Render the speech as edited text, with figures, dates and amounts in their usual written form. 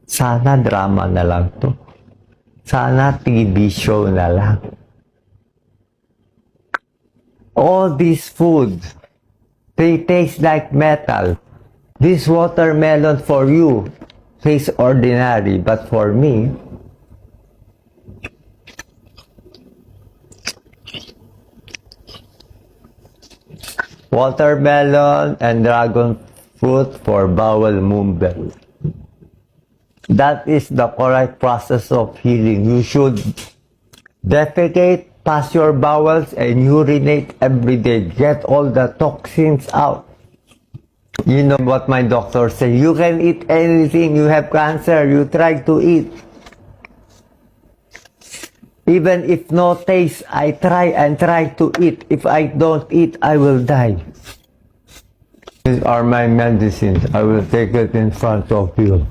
Sana drama na lang to. Sana TV show na lang. All these food, they taste like metal. This watermelon for you tastes ordinary, but for me, watermelon and dragon fruit for bowel movement. That is the correct process of healing. You should defecate, pass your bowels, and urinate every day. Get all the toxins out. You know what my doctor say? You can eat anything. You have cancer. You try to eat. Even if no taste, I try and try to eat. If I don't eat, I will die. These are my medicines. I will take it in front of you.